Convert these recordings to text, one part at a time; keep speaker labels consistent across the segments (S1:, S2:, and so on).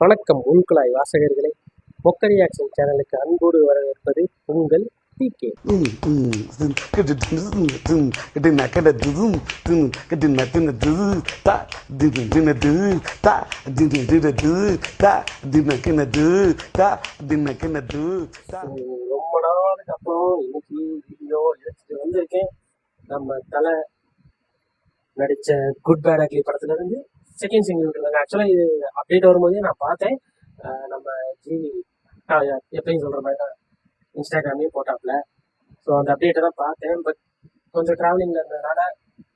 S1: வணக்கம் உள்குழாய் வாசகர்களே, மொக்க ரியாக்ஷன் சேனலுக்கு அன்போடு வரவேற்பது உங்கள் PK. ரொம்ப நாளுக்கு அப்புறம் இன்னைக்கு வீடியோ எடுத்துட்டு வந்திருக்கேன். நம்ம தலை நடிச்ச குட் பேட் அக்லி படத்துல இருந்து செகண்ட் சிங்கிள் விட்டுருந்தாங்க. ஆக்சுவலாக இது அப்டேட் வரும்போதே நான் பார்த்தேன். நம்ம ஜிவி எப்பயும் சொல்கிற மாதிரி தான் இன்ஸ்டாகிராம்லேயும் போட்டாப்ல. ஸோ அந்த அப்டேட்டை தான் பார்த்தேன். பட் கொஞ்சம் ட்ராவலிங்கில் இருந்ததுனால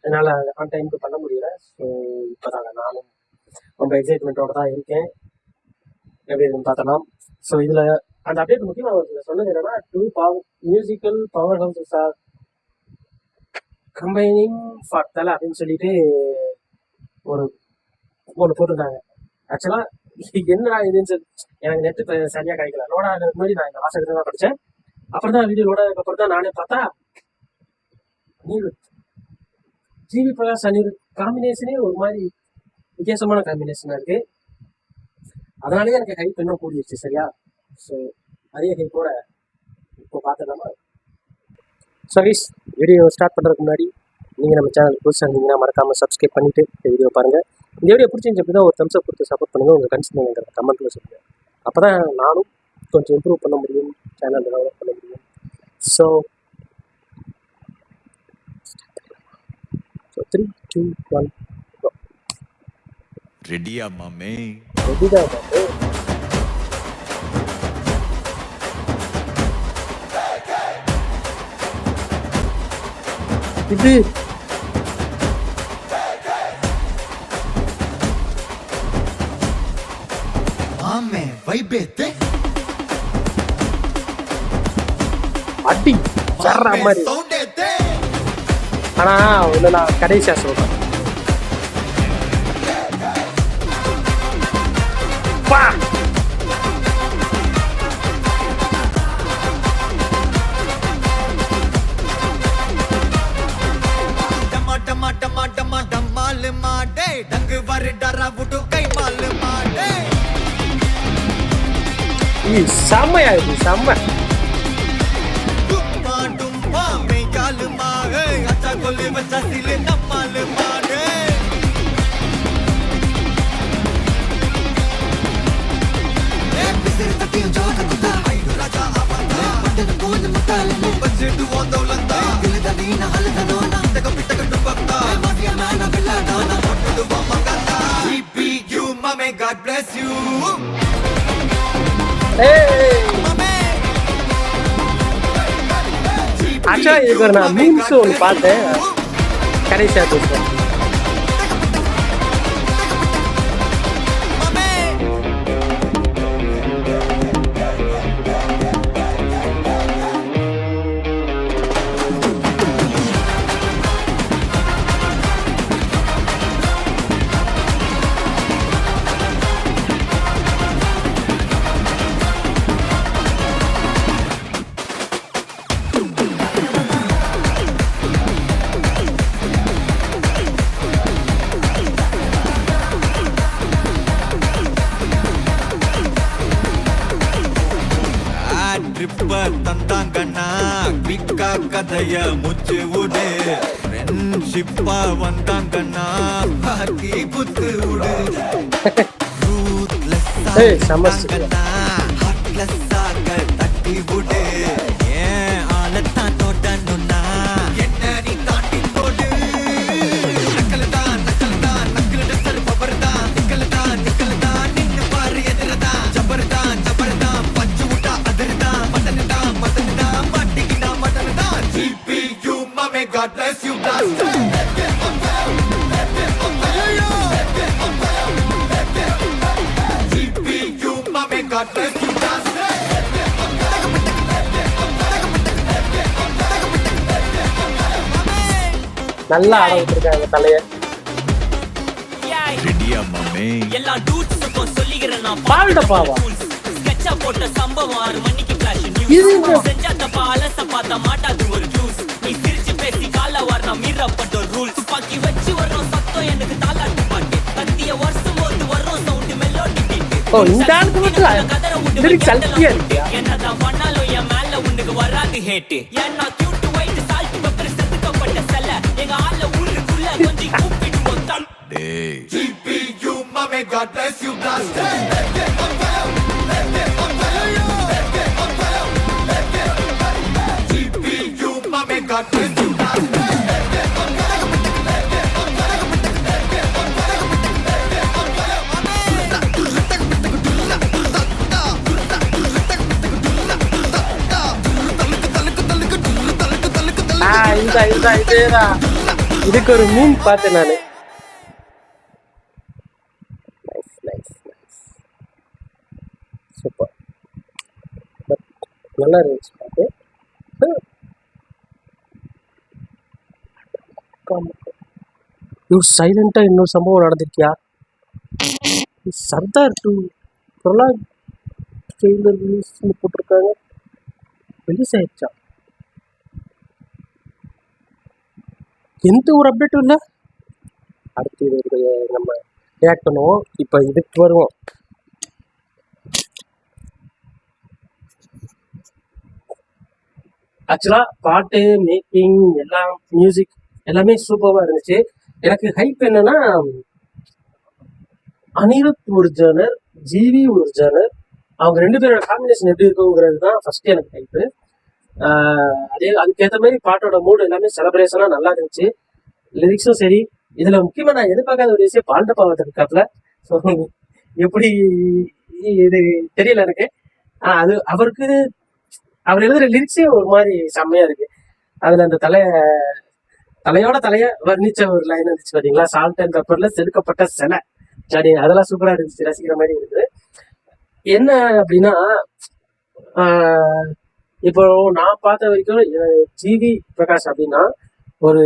S1: என்னால் ஆன் டைமுக்கு பண்ண முடியல. ஸோ இப்போ தாங்க நானும் ரொம்ப எக்ஸைட்மெண்ட்டோடு தான் இருக்கேன். எப்படி இருக்குன்னு பார்த்தலாம். ஸோ இதில் அந்த அப்டேட் முக்கியமாக ஒரு சொன்னது என்னன்னா, 2 musical power houses are combining for Thala அப்படின்னு சொல்லிட்டு ஒன்று போட்டிருந்தாங்க. ஆக்சுவலாக என்னடா இதுன்னு சொல்லி எனக்கு நெட்டு சரியாக கிடைக்கல. லோட் ஆகிறதுக்கு முன்னாடி நான் இந்த வாசகத்தை தான் படித்தேன். அப்புறம் தான் வீடியோ லோட் ஆனதுக்கப்புறம் தான் நானே பார்த்தா அனிருத், ஜிவி பிரகாஷ் அனிருத் காம்பினேஷனே ஒரு மாதிரி வித்தியாசமான காம்பினேஷனாக இருக்குது. அதனாலேயே எனக்கு ஹைப் இன்னும் கூடிடுச்சு. சரியா? ஸோ அதே ஹைப்போட இப்போ பார்த்துக்கலாமா? சர்வீஸ் வீடியோ ஸ்டார்ட் பண்ணுறதுக்கு முன்னாடி நீங்கள் நம்ம சேனல் புதுசாக இருந்தீங்கன்னா மறக்காமல் சப்ஸ்கிரைப் பண்ணிவிட்டு இந்த வீடியோ பாருங்கள். இந்த வீடியோ பிடிச்சிருந்து அப்படி தான் ஒரு தம்ஸ் அப் கொடுத்து சப்போர்ட் பண்ணுங்கள். உங்கள் கன்சர்ன் கமெண்ட்டில் சொல்லுங்கள். அப்போ தான் நானும் கொஞ்சம் இம்ப்ரூவ் பண்ண முடியும், சேனல் டெவலப் பண்ண முடியும். ஸோ 3, 2, 1
S2: ரெடியா மாமே?
S1: ரெடிதான் மாமே. இது
S2: மாமே வைபேத்தே
S1: அடி சர்ற மாதிரி.
S2: சவுண்டேத்தே.
S1: ஆனா ஒன்று நான் கடைசியாக சொல்கிறேன். பா
S2: டமா டமா டமா டமா டமால் மாடே டங்கு வர டரா புட்டு கை மால் மாடே.
S1: செம்மையா இது, செம்ம.
S2: டும்மா டும்மா மே கால் மாஹே அச்சா கொல்லே வச்சா சிலே நம்மால் மாடே. ஏ பிசிர் தட்டியும் ஜோத குதா ஐடு ராஜா ஆபாதா பட்டன கோன் மத்தாலனு பஜெட் ஓந்தோலந்தா கிலத நீன ஹலதனோ நாந்தக பிட்டக டுபக்தா மாஃபியா மேனா பில்லாடானா ஒட்டுடு வமகதா. GPU மாமே God bless you.
S1: ஆக்சுவலாக இதுக்கு ஒரு நான் மீம்ஸ் ஒன்று பார்த்தேன், கடைசியாக பேசுகிறேன்.
S2: தந்தாங்கண்ணா பிக்கா கதைய முச்சு விடு. ஃப்ரெண்ட்ஷிப்பா வந்தாங்கண்ணா பாக்கி குத்து விடு. ரூத்லெஸ்ஸா ஹார்ட்லெஸ்ஸாக தட்டி விடு. ஏன் ஆளத்தான் தோட்டணும்னா என்ன நீ தாண்டி போடு. நக்கல் தான் நக்கல் டஸ்டர் பவர் தான் நிக்கல் தான் நின்னு பாரு எதிரதான் ஜபர் தான் பஞ்சு விட்டா அதிர் தான் மட்டன் தான் மாட்டிக்கிட்டா மட்டன் தான். GPU மாமே God bless you blaster. GPU மாமே God bless you blaster.
S1: நல்லா ஆட விட்டுருக்காங்க தலைய.
S2: ரெடியா மாமே?
S3: எல்லா டூட்ஸுக்கும் சொல்லிக்கிறேன் நான்.
S1: பால்ட பாவா
S3: ஸ்கெட்சா போட்ட சம்பவம் 6 மணிக்கு ஃபிளாஷ்
S1: இது
S3: நியூஸ். செஞ்சா தப்பா அலச பார்த்தா மாட்டாது ஒரு ஜூஸ். நீ சிரிச்சு பேசி கால வரணும் மீறப்பட்ட ரூல்ஸ். துப்பாக்கி வச்சு வர்றோம் சத்தம் எனக்கு தாலாட்டு பாட்டு. கத்திய வருஷம் போது வர்றோம் சவுண்ட் மெலோடி பீட்.
S1: ஓ இந்த ஆளுக்கு மட்டும் லிரிக்ஸ் அல்பியா இருக்கியா?
S3: என்னதான் பண்ணாலும் என் மேல உனக்கு வராது ஹேட்டு. ஏன்னா cute white salt pepper செதுக்கப்பட்ட சிலை. எங்க ஆள ஊருக்குள்ள கொஞ்சி கூப்பிடுவோம் தம்.
S2: GPU, mommy, God bless you, blast GPU, mommy, God bless you,
S1: இதேதான். இதுக்கு ஒரு மீன் பார்த்தேன் நானு. சூப்பர், நல்லா இருந்துச்சு பாட்டு. இவர் சைலண்டா இன்னொரு சம்பவம் நடந்துருக்கியா? சர்தார் 2 பிரலாத் ட்ரெய்லர் ரிலீஸ்னு போட்டிருக்காங்க. ரிலீஸ் ஆயிடுச்சா? எந்த ஒரு அப்டேட்டும் இல்லை. அடுத்து இது நம்ம ரியாக்ட் பண்ணுவோம். இப்போ இதுக்கு வருவோம். ஆக்சுவலா பாட்டு மேக்கிங் எல்லாம் மியூசிக் எல்லாமே சூப்பராக இருந்துச்சு. எனக்கு ஹைப் என்னன்னா, அனிருத் ஒரு ஜேர்னர், ஜிவி ஒரு ஜேர்னர், அவங்க 2 பேரோட காம்பினேஷன் எப்படி இருக்குங்கிறது தான் ஃபர்ஸ்ட் எனக்கு ஹைப்பு. அதே அதுக்கேற்ற மாதிரி பாட்டோட மூடு எல்லாமே செலப்ரேஷனா நல்லா இருந்துச்சு. லிரிக்ஸும் சரி. இதுல முக்கியமா நான் எதிர்பார்க்காத ஒரு விஷயம் பால்ட பாவத்தை இருக்காப்ல. ஸோ எப்படி இது தெரியல எனக்கு. அது அவருக்கு அவர் எழுதுற லிரிக்ஸே ஒரு மாதிரி செம்மையா இருக்கு. அதுல அந்த தலையோட தலைய வர்ணிச்ச ஒரு லைன் இருந்துச்சு பாத்தீங்களா, சால்ட் அண்ட் பெப்பர்ல செதுக்கப்பட்ட சிலை. சரி, அதெல்லாம் சூப்பரா இருந்துச்சு, ரசிக்கிற மாதிரி இருக்குது. என்ன அப்படின்னா, இப்போ நான் பார்த்த வரைக்கும் ஜிவி பிரகாஷ் அப்படின்னா ஒரு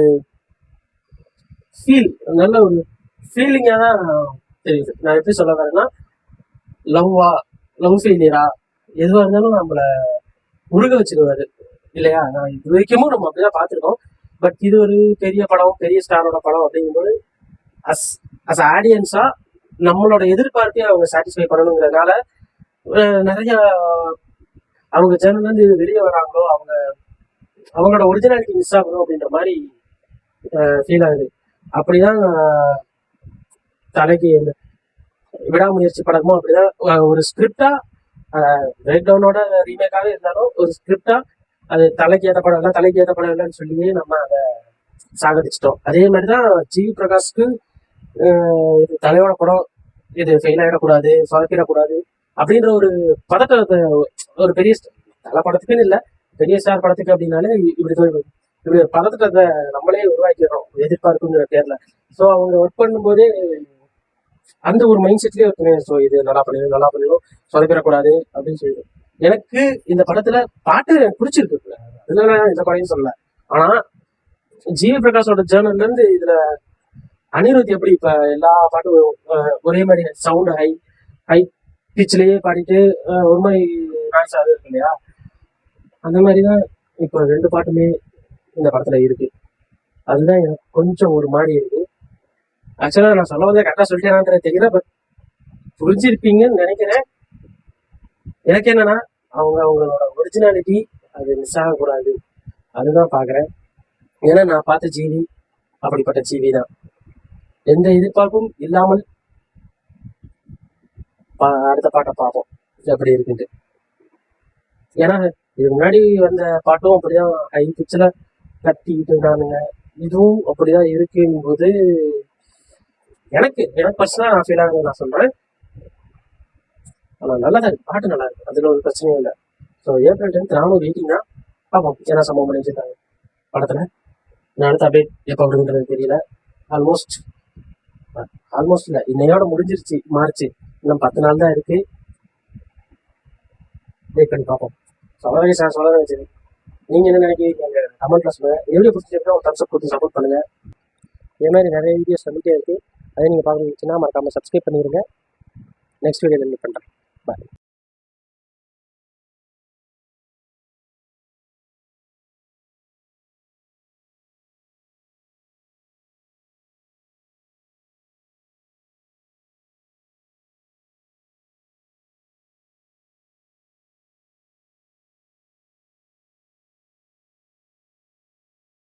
S1: நல்ல ஒரு ஃபீலிங்கா தான் தெரியுது. நான் எப்படி சொல்ல வரேன்னா, லவ் ஃபெயிலியரா எதுவா இருந்தாலும் நம்மள உருக வச்சிருவாரு இல்லையா? நான் இது வரைக்கும் நம்ம அப்படிதான் பார்த்துருக்கோம். பட் இது ஒரு பெரிய படம், பெரிய ஸ்டாரோட படம் அப்படிங்கும்போது அஸ் ஆடியன்ஸா நம்மளோட எதிர்பார்ப்பையும் அவங்க சாட்டிஸ்ஃபை பண்ணணுங்கிறதுனால நிறைய அவங்க சேனல்ல இருந்து வெளியே வராங்களோ, அவங்களோட ஒரிஜினாலிட்டி மிஸ் ஆகணும் அப்படின்ற மாதிரி ஃபீல் ஆகுது. அப்படிதான் தலைக்கு விடாமுயற்சி படமும் அப்படிதான் ஒரு ஸ்கிரிப்டா பிரேக் டவுனோட ரீமேக்காவே இருந்தாலும் ஒரு ஸ்கிரிப்டா அது தலைக்கு ஏற்ற படம் இல்லைன்னு சொல்லி நம்ம அதை சாகடிச்சிட்டோம். அதே மாதிரிதான் ஜிவி பிரகாஷ்க்கு இது தலையோட படம், இது ஃபெயில் ஆகிடக்கூடாது, சொதப்பிடக்கூடாது அப்படின்ற ஒரு பதட்டத்தை ஒரு பெரிய தலை படத்துக்குன்னு இல்லை, பெரிய ஸ்டார் படத்துக்கு அப்படின்னாலே இப்படி ஒரு பதட்டத்தை நம்மளே உருவாக்கிடுறோம் எதிர்பார்ப்புங்கிற பேர்ல. ஸோ அவங்க ஒர்க் பண்ணும்போதே அந்த ஒரு மைண்ட் செட்லயே இருக்கணும். ஸோ இது நல்லா பண்ணிடும் சொதப்பிடக்கூடாது அப்படின்னு சொல்லிட்டு. எனக்கு இந்த படத்துல பாட்டு பிடிச்சிருக்கு, அதனால இந்த படம் சொல்லல. ஆனா ஜிவி பிரகாஷோட ஜேர்னல்ல இருந்து இதுல அனிருத் எப்படி இப்ப எல்லா பாட்டும் ஒரே மாதிரி சவுண்ட் ஹை பிச்சிலேயே பாடிட்டு ஒரு மாதிரி நாய்ஸ் ஆகுது இருக்கு இல்லையா, அந்த மாதிரிதான் இப்போ 2 பாட்டுமே இந்த படத்துல இருக்கு. அதுதான் எனக்கு கொஞ்சம் ஒரு மாதிரி இருக்கு. ஆக்சுவலா நான் சொல்ல வந்தே கரெக்டா சொல்லிட்டேனான்றது தெரியல, பட் புரிஞ்சிருப்பீங்கன்னு நினைக்கிறேன். எனக்கு என்னன்னா, அவங்களோட ஒரிஜினாலிட்டி அது மிஸ் ஆகக்கூடாது, அதுதான் பாக்குறேன். ஏன்னா நான் பார்த்த ஜிவி அப்படிப்பட்ட ஜிவி தான், எந்த எதிர்பார்ப்பும் இல்லாமல் அடுத்த பாட்டை பார்ப்போம் எப்படி இருக்குன்ட்டு. ஏன்னா இதுக்கு முன்னாடி வந்த பாட்டும் அப்படிதான் ஹை பிச்சில் கட்டிக்கிட்டு இருந்தானுங்க, இதுவும் அப்படிதான் இருக்குங்கும் போது எனக்கு பர்சனலா நான் ஃபீல் ஆகுது, நான் சொல்றேன். ஆனா நல்லதான் பாட்டு நல்லா இருக்கு, அதுல ஒரு பிரச்சனையும் இல்லை. ஸோ ஏப்ரல் 10 நானும் வெயிட்டிங் தான், பார்ப்போம் என்ன சம்பவம் பண்ணி வச்சிருக்காங்க படத்துல. நான் அடுத்த அப்டேட் எப்போ அப்படின்றது தெரியல. ஆல்மோஸ்ட் இல்லை, இன்னையோட முடிஞ்சிருச்சு மார்ச், இன்னும் 10 நாள் தான் இருக்கு. வெயிட் பண்ணி பார்ப்போம். சொல்ல வச்சது நீங்க என்ன நினைக்கிறீங்க கமெண்ட்ல சொல்லுங்க. வீடியோ பிடிச்சிருக்கா ஒரு தம்ஸ் அப் கொடுத்து சப்போர்ட் பண்ணுங்க. இதே மாதிரி நிறைய வீடியோஸ் வந்துட்டே இருக்கு, அதை நீங்க பார்க்கணும்னு மறக்காம சப்ஸ்கிரைப் பண்ணிடுங்க. நெக்ஸ்ட் வீடியோவில் மீட் பண்றேன். பாய்.